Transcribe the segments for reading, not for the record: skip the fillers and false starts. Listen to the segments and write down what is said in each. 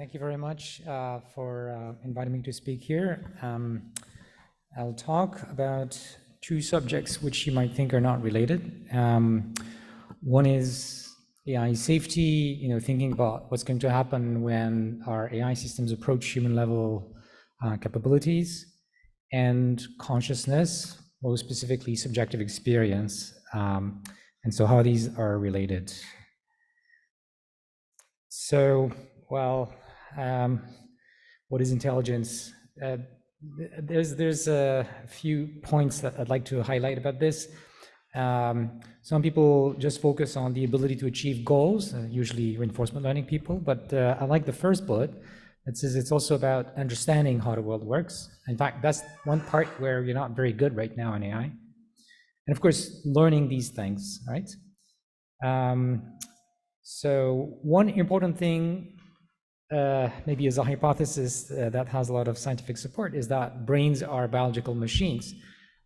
Thank you very much for inviting me to speak here. I'll talk about two subjects which you might think are not related. One is AI safety, thinking about what's going to happen when our AI systems approach human level capabilities, and consciousness, more specifically subjective experience, and so how these are related. So, well, what is intelligence? There's a few points that I'd like to highlight about this. Some people just focus on the ability to achieve goals, usually reinforcement learning people, but I like the first bullet that says it's also about understanding how the world works. In fact, that's one part where you're not very good right now in AI. And of course, learning these things, right? So one important thing, maybe as a hypothesis that has a lot of scientific support, is that brains are biological machines,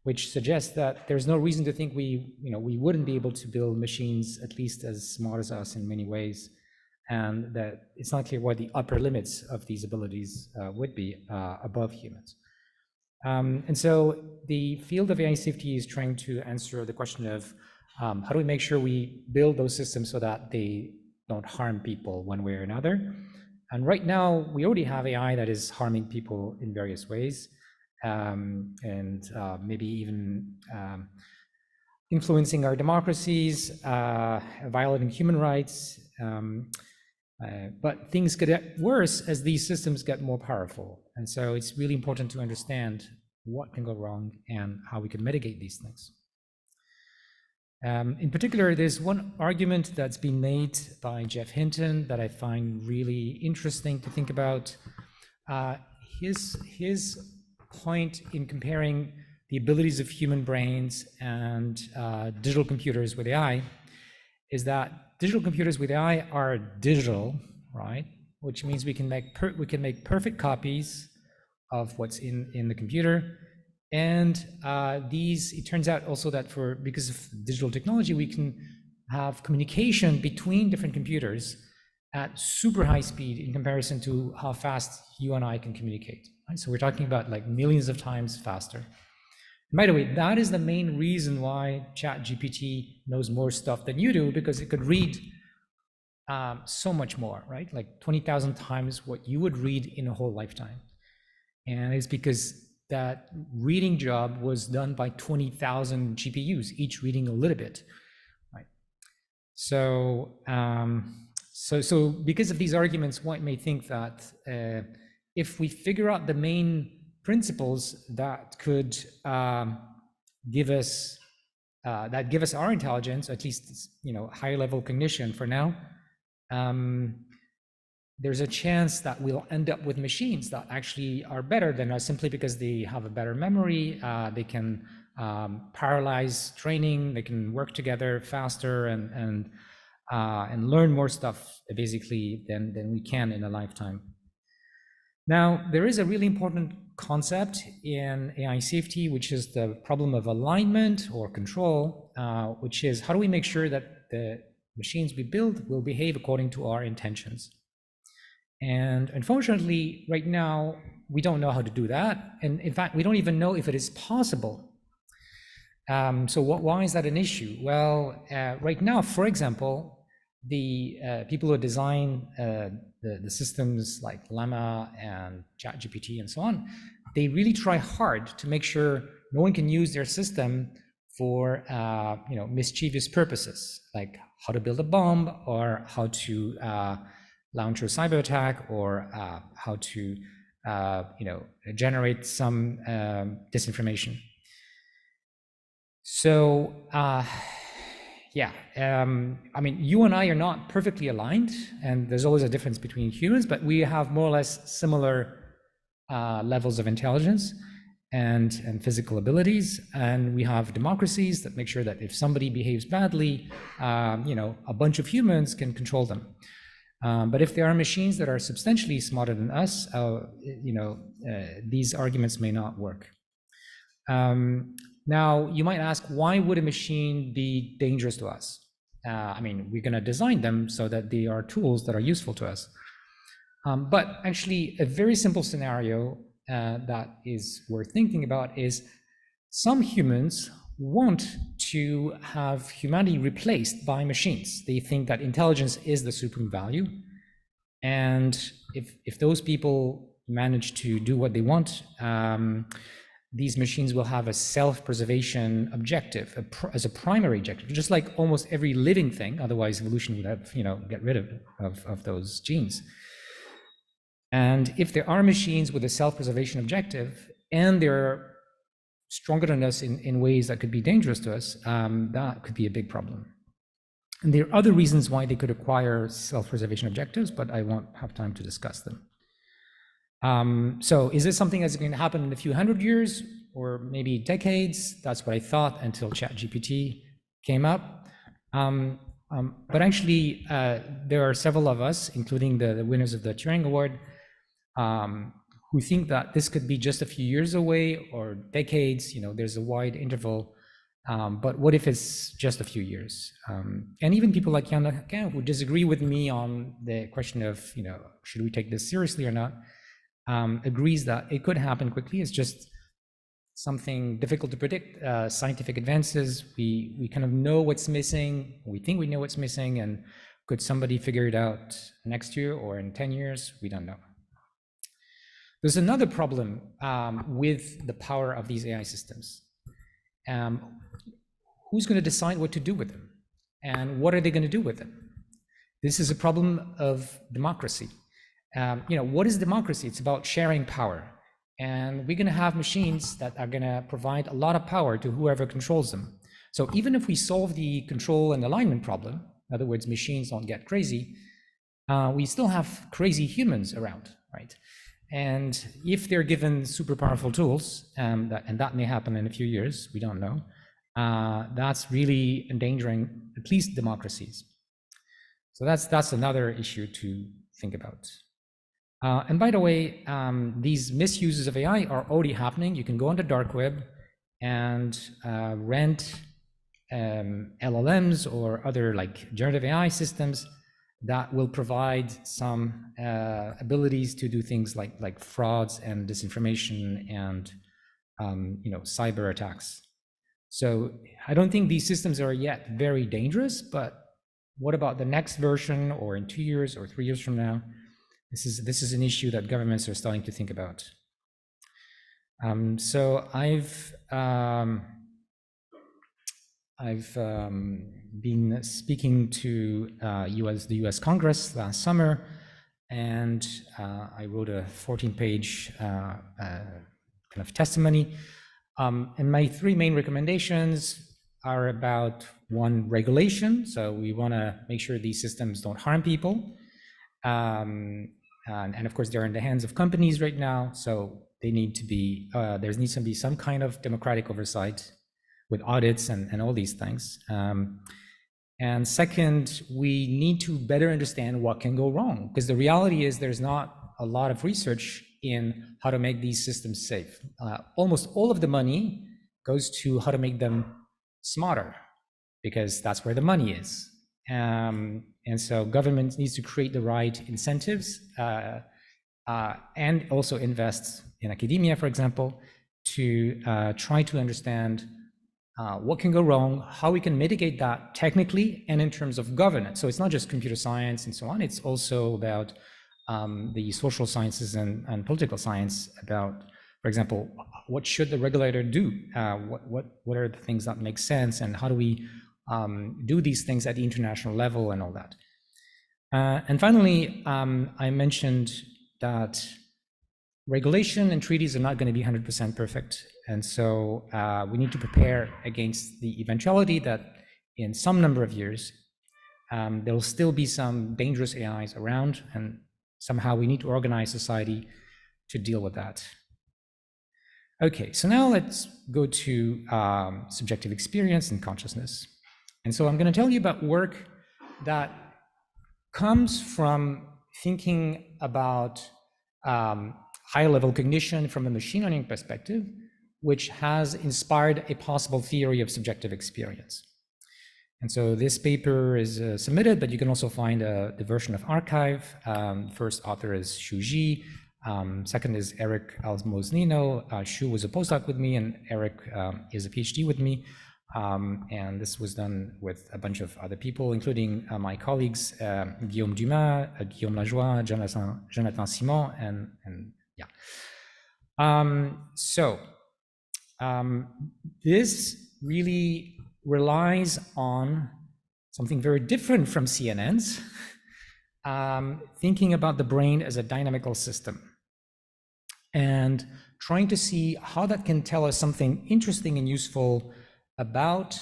which suggests that there's no reason to think we wouldn't be able to build machines at least as smart as us in many ways, and that it's not clear what the upper limits of these abilities would be above humans. And so the field of AI safety is trying to answer the question of how do we make sure we build those systems so that they don't harm people one way or another. And right now, we already have AI that is harming people in various ways, and maybe even influencing our democracies, violating human rights. But things could get worse as these systems get more powerful. And so it's really important to understand what can go wrong and how we can mitigate these things. In particular, there's one argument that's been made by Jeff Hinton that I find really interesting to think about. His point in comparing the abilities of human brains and digital computers with AI is that digital computers with AI are digital, right? Which means we can make perfect copies of what's in the computer. And it turns out also that because of digital technology, we can have communication between different computers at super high speed in comparison to how fast you and I can communicate. Right? So we're talking about like millions of times faster. And by the way, that is the main reason why ChatGPT knows more stuff than you do, because it could read so much more, right? Like 20,000 times what you would read in a whole lifetime. And it's because that reading job was done by 20,000 GPUs, each reading a little bit, right? So, so because of these arguments, one may think that if we figure out the main principles that could give us our intelligence, at least higher level cognition for now, there's a chance that we'll end up with machines that actually are better than us simply because they have a better memory, they can parallelize training, they can work together faster and learn more stuff basically than we can in a lifetime. Now, there is a really important concept in AI safety, which is the problem of alignment or control, which is how do we make sure that the machines we build will behave according to our intentions? And unfortunately, right now, we don't know how to do that. And in fact, we don't even know if it is possible. So why is that an issue? Well, right now, for example, the people who design the systems like Llama and ChatGPT and so on, they really try hard to make sure no one can use their system for mischievous purposes, like how to build a bomb or how to launch a cyber attack or how to generate some disinformation. So yeah, I mean, you and I are not perfectly aligned, and there's always a difference between humans, but we have more or less similar levels of intelligence and physical abilities, and we have democracies that make sure that if somebody behaves badly, a bunch of humans can control them. But if there are machines that are substantially smarter than us, these arguments may not work. Now, you might ask, why would a machine be dangerous to us? I mean, we're going to design them so that they are tools that are useful to us. But actually, a very simple scenario that is worth thinking about is some humans want to have humanity replaced by machines. They think that intelligence is the supreme value. And if those people manage to do what they want, these machines will have a self-preservation objective as a primary objective, just like almost every living thing. Otherwise, evolution would have, get rid of those genes. And if there are machines with a self-preservation objective, and they're stronger than us in ways that could be dangerous to us, that could be a big problem. And there are other reasons why they could acquire self-preservation objectives, but I won't have time to discuss them. So is this something that's going to happen in a few hundred years or maybe decades? That's what I thought until ChatGPT came up. But actually, there are several of us, including the winners of the Turing Award, who think that this could be just a few years away or decades. There's a wide interval. But what if it's just a few years? And even people like Yann Lequin, who disagree with me on the question of, should we take this seriously or not, agrees that it could happen quickly. It's just something difficult to predict. Scientific advances, we kind of know what's missing. We think we know what's missing, and could somebody figure it out next year or in 10 years? We don't know. There's another problem with the power of these AI systems. Who's going to decide what to do with them? And what are they going to do with them? This is a problem of democracy. What is democracy? It's about sharing power. And we're going to have machines that are going to provide a lot of power to whoever controls them. So even if we solve the control and alignment problem, in other words, machines don't get crazy, we still have crazy humans around, right? And if they're given super powerful tools, and that may happen in a few years, we don't know, that's really endangering at least democracies. So that's another issue to think about. And by the way, these misuses of AI are already happening. You can go on the dark web and rent LLMs or other like generative AI systems that will provide some abilities to do things like frauds and disinformation and cyber attacks. So I don't think these systems are yet very dangerous, but what about the next version, or in 2 years or 3 years from now? This is an issue that governments are starting to think about. So I've been speaking to the U.S. Congress last summer, and I wrote a 14-page kind of testimony. And my 3 main recommendations are about, 1, regulation. So we want to make sure these systems don't harm people. And of course, they're in the hands of companies right now, so they need to be, there needs to be some kind of democratic oversight with audits and all these things. And second, we need to better understand what can go wrong, because the reality is there's not a lot of research in how to make these systems safe. Almost all of the money goes to how to make them smarter, because that's where the money is. And so government needs to create the right incentives and also invest in academia, for example, to try to understand what can go wrong, how we can mitigate that technically and in terms of governance. So it's not just computer science and so on, it's also about the social sciences and political science about, for example, what should the regulator do? What are the things that make sense, and how do we do these things at the international level and all that. And finally, I mentioned that regulation and treaties are not going to be 100% perfect. And so we need to prepare against the eventuality that in some number of years, there will still be some dangerous AIs around, and somehow we need to organize society to deal with that. Okay, so now let's go to subjective experience and consciousness. And so I'm going to tell you about work that comes from thinking about high-level cognition from a machine learning perspective, which has inspired a possible theory of subjective experience. And so this paper is submitted, but you can also find the version of arXiv. First author is Shu Ji. Second is Eric Almosnino. Shu was a postdoc with me, and Eric is a PhD with me. And this was done with a bunch of other people, including my colleagues, Guillaume Dumas, Guillaume Lajoie, Jonathan Simon, and yeah. This really relies on something very different from CNNs, thinking about the brain as a dynamical system and trying to see how that can tell us something interesting and useful about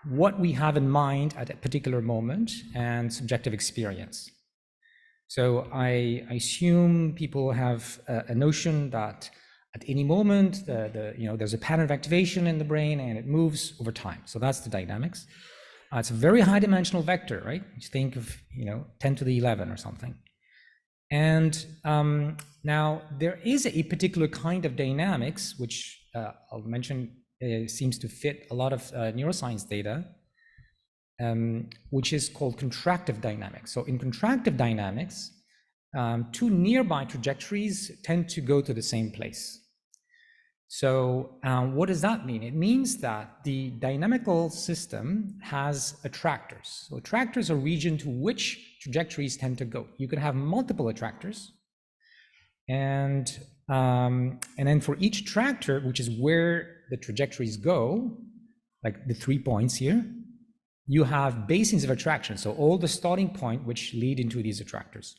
what we have in mind at a particular moment and subjective experience. So I assume people have a notion that at any moment, there's a pattern of activation in the brain and it moves over time. So that's the dynamics. It's a very high dimensional vector, right? You think of 10 to the 11 or something. And now there is a particular kind of dynamics, which I'll mention seems to fit a lot of neuroscience data, which is called contractive dynamics. So in contractive dynamics, two nearby trajectories tend to go to the same place. So what does that mean? It means that the dynamical system has attractors. So attractors are region to which trajectories tend to go. You can have multiple attractors. And then for each attractor, which is where the trajectories go, like the 3 points here, you have basins of attraction. So all the starting point which lead into these attractors.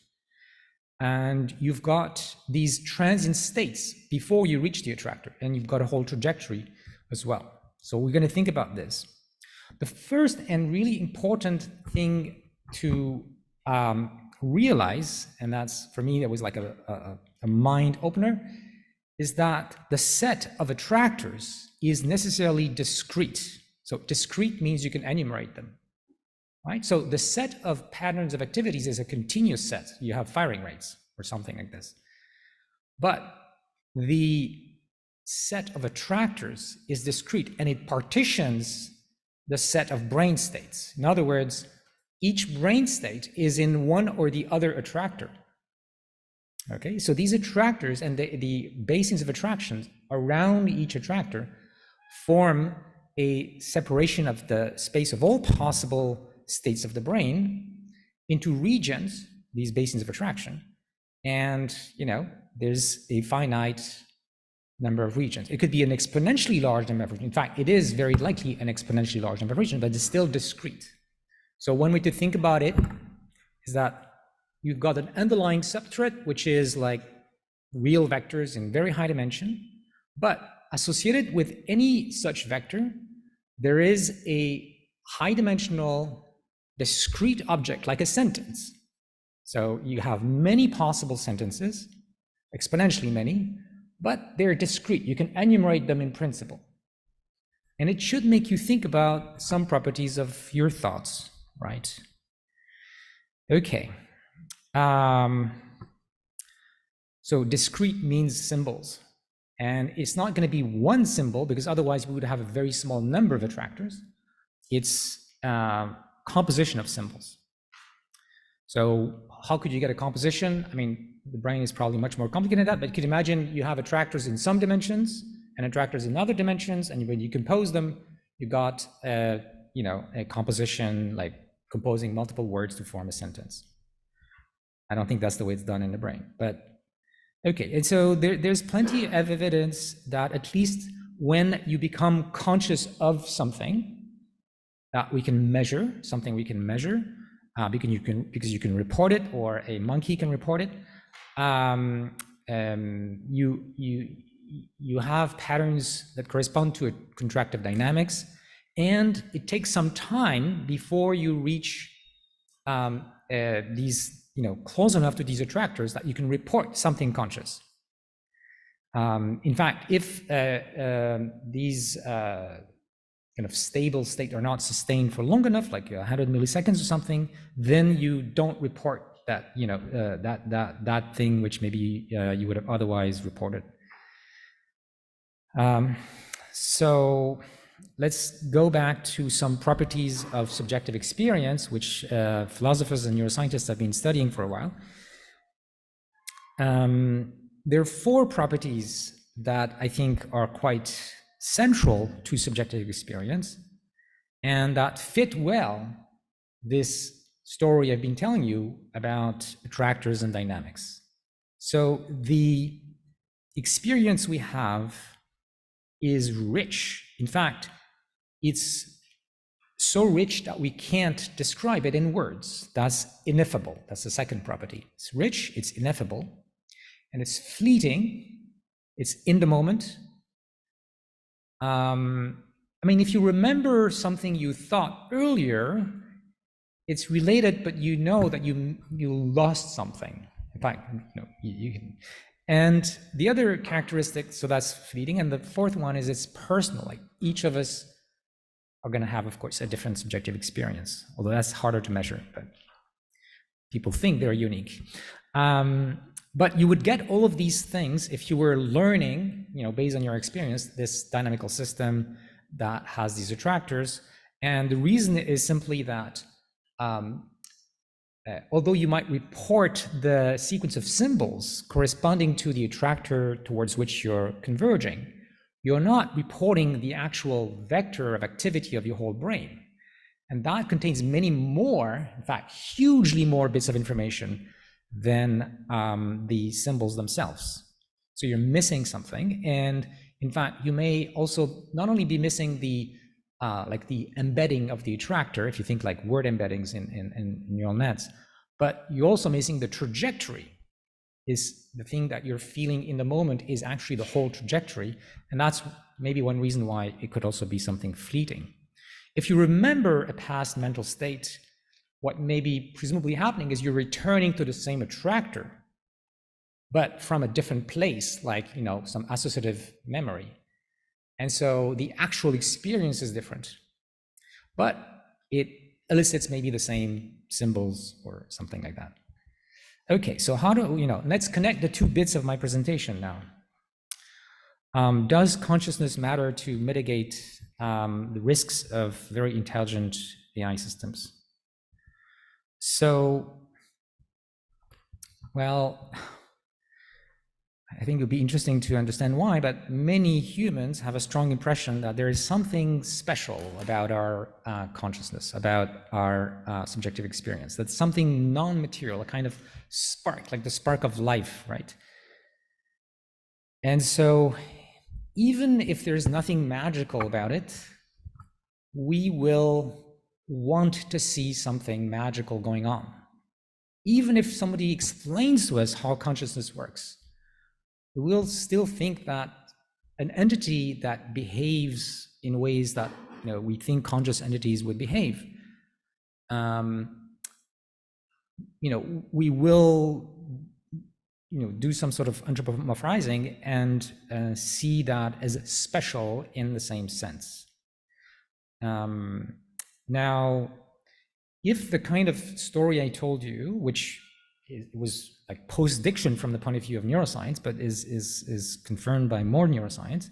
And you've got these transient states before you reach the attractor, and you've got a whole trajectory as well. So we're going to think about this. The first and really important thing to realize, and that's for me, that was like a mind opener, is that the set of attractors is necessarily discrete. So discrete means you can enumerate them. Right? So the set of patterns of activities is a continuous set. You have firing rates or something like this. But the set of attractors is discrete, and it partitions the set of brain states. In other words, each brain state is in one or the other attractor. Okay, so these attractors and the basins of attraction around each attractor form a separation of the space of all possible states of the brain into regions, these basins of attraction, and there's a finite number of regions. It could be an exponentially large number of regions. In fact, it is very likely an exponentially large number of regions, but it's still discrete. So one way to think about it is that you've got an underlying substrate, which is like real vectors in very high dimension, but associated with any such vector, there is a high dimensional discrete object, like a sentence. So you have many possible sentences, exponentially many, but they're discrete. You can enumerate them in principle. And it should make you think about some properties of your thoughts, right? Okay. So discrete means symbols. And it's not going to be one symbol, because otherwise we would have a very small number of attractors. It's composition of symbols. So how could you get a composition? I mean, the brain is probably much more complicated than that, but you can imagine you have attractors in some dimensions and attractors in other dimensions, and when you compose them, you got a composition, like composing multiple words to form a sentence. I don't think that's the way it's done in the brain, but okay. And so there's plenty of evidence that at least when you become conscious of something that we can measure, because you can report it, or a monkey can report it, you have patterns that correspond to a contractive dynamics, and it takes some time before you reach these, close enough to these attractors that you can report something conscious. In fact, if these kind of stable state are not sustained for long enough, like 100 milliseconds or something, then you don't report that, that thing which maybe you would have otherwise reported. So let's go back to some properties of subjective experience, which philosophers and neuroscientists have been studying for a while. There are four properties that I think are quite central to subjective experience and that fit well this story I've been telling you about attractors and dynamics. So the experience we have is rich. In fact, it's so rich that we can't describe it in words. That's ineffable. That's the second property. It's rich, it's ineffable, and it's fleeting. It's in the moment. I mean, if you remember something you thought earlier, it's related, but you know that you lost something. In fact, you can. And the other characteristic, so that's fleeting, and the fourth one is it's personal. Like each of us are going to have, of course, a different subjective experience, although that's harder to measure, but people think they're unique. But you would get all of these things if you were learning, based on your experience, this dynamical system that has these attractors. And the reason is simply that although you might report the sequence of symbols corresponding to the attractor towards which you're converging, you're not reporting the actual vector of activity of your whole brain. And that contains many more, in fact, hugely more bits of information than the symbols themselves. So you're missing something. And in fact, you may also not only be missing the like the embedding of the attractor, if you think like word embeddings in neural nets, but you're also missing the trajectory. Is the thing that you're feeling in the moment is actually the whole trajectory. And that's maybe one reason why it could also be something fleeting. If you remember a past mental state, what may be presumably happening is you're returning to the same attractor, but from a different place, like some associative memory. And so the actual experience is different, but it elicits maybe the same symbols or something like that. Okay, so how do, let's connect the two bits of my presentation now. Does consciousness matter to mitigate the risks of very intelligent AI systems? So, well, I think it would be interesting to understand why, but many humans have a strong impression that there is something special about our consciousness, about our subjective experience. That's something non-material, a kind of spark, like the spark of life, right? And so even if there's nothing magical about it, we will want to see something magical going on. Even if somebody explains to us how consciousness works, we'll still think that an entity that behaves in ways that we think conscious entities would behave, we will do some sort of anthropomorphizing and see that as special in the same sense. Now, if the kind of story I told you, which was like post-diction from the point of view of neuroscience, but is confirmed by more neuroscience,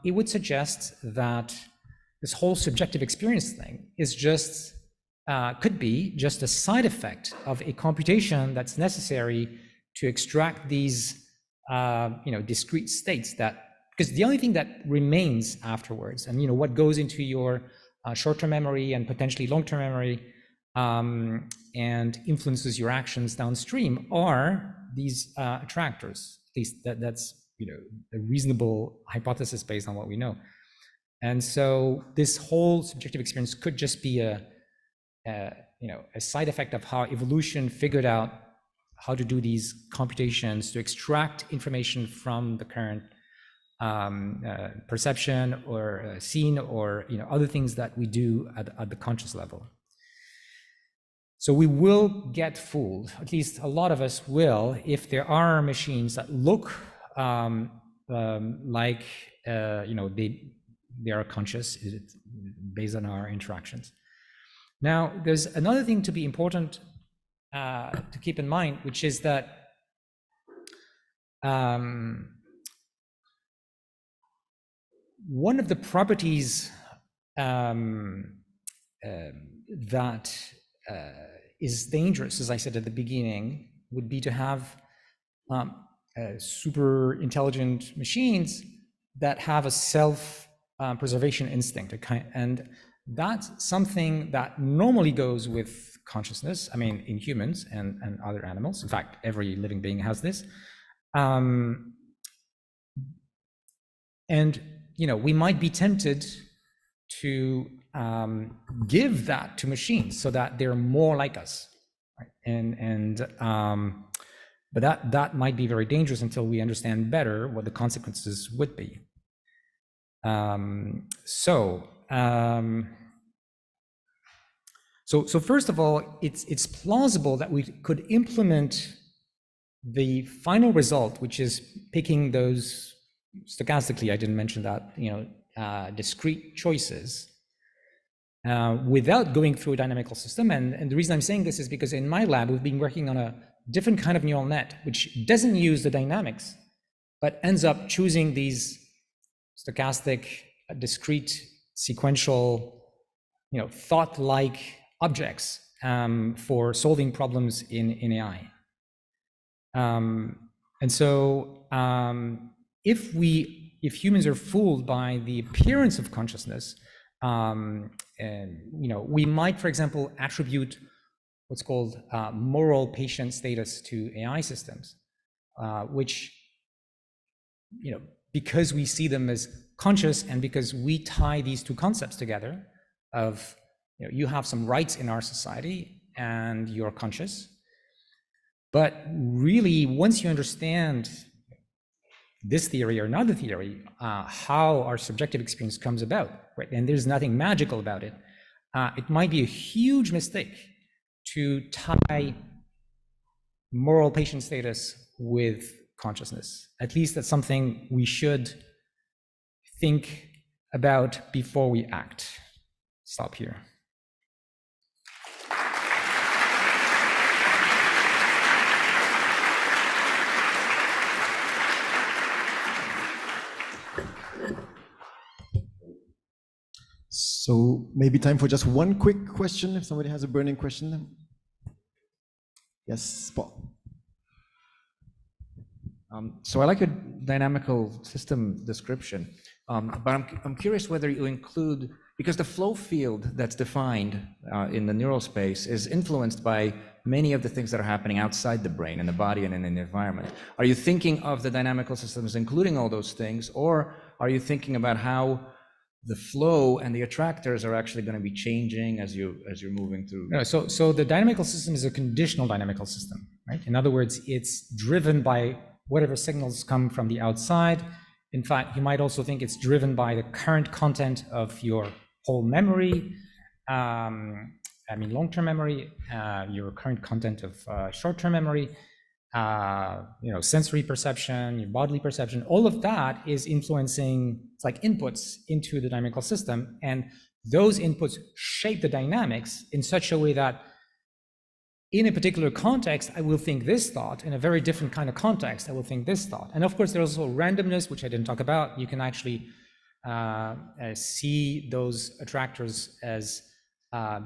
it would suggest that this whole subjective experience thing is just, could be just a side effect of a computation that's necessary to extract these, discrete states because the only thing that remains afterwards, and what goes into your short-term memory and potentially long-term memory, and influences your actions downstream are these attractors. At least that's a reasonable hypothesis based on what we know. And so this whole subjective experience could just be a side effect of how evolution figured out how to do these computations to extract information from the current perception or scene or other things that we do at the conscious level. So we will get fooled, at least a lot of us will, if there are machines that look like they are conscious based on our interactions. Now, there's another thing to be important to keep in mind, which is that one of the properties that is dangerous, as I said at the beginning, would be to have super intelligent machines that have a self-preservation instinct, and that's something that normally goes with consciousness. I mean, in humans and other animals. In fact, every living being has this. And we might be tempted to give that to machines so that they're more like us, right? But that might be very dangerous until we understand better what the consequences would be. So first of all, it's plausible that we could implement the final result, which is picking those stochastically, I didn't mention that, discrete choices, without going through a dynamical system. And the reason I'm saying this is because in my lab, we've been working on a different kind of neural net, which doesn't use the dynamics, but ends up choosing these stochastic, discrete, sequential, thought-like objects for solving problems in AI. And so if humans are fooled by the appearance of consciousness, we might, for example, attribute what's called moral patient status to AI systems, which, because we see them as conscious and because we tie these two concepts together of, you have some rights in our society and you're conscious. But really, once you understand this theory or another theory, how our subjective experience comes about, right? And there's nothing magical about it. It might be a huge mistake to tie moral patient status with consciousness. At least that's something we should think about before we act. Stop here. So maybe time for just one quick question, if somebody has a burning question. Yes, Paul. So I like your dynamical system description, but I'm curious whether you include, because the flow field that's defined in the neural space is influenced by many of the things that are happening outside the brain, in the body and in the environment. Are you thinking of the dynamical systems including all those things, or are you thinking about how the flow and the attractors are actually going to be changing as you're moving through? No, so the dynamical system is a conditional dynamical system, right? In other words, it's driven by whatever signals come from the outside. In fact, you might also think it's driven by the current content of your whole memory. Long-term memory, your current content of short-term memory, sensory perception, your bodily perception, all of that is influencing, it's like inputs into the dynamical system. And those inputs shape the dynamics in such a way that in a particular context, I will think this thought. In a very different kind of context, I will think this thought. And of course, there's also randomness, which I didn't talk about. You can actually see those attractors as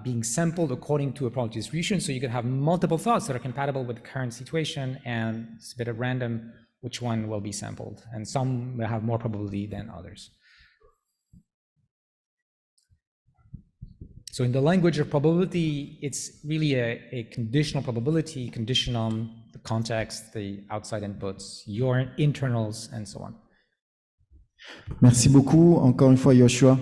being sampled according to a probability distribution. So you can have multiple thoughts that are compatible with the current situation, and it's a bit of random which one will be sampled. And some will have more probability than others. So in the language of probability, it's really a conditional probability, conditioned on the context, the outside inputs, your internals, and so on. Merci beaucoup, encore une fois, Yoshua.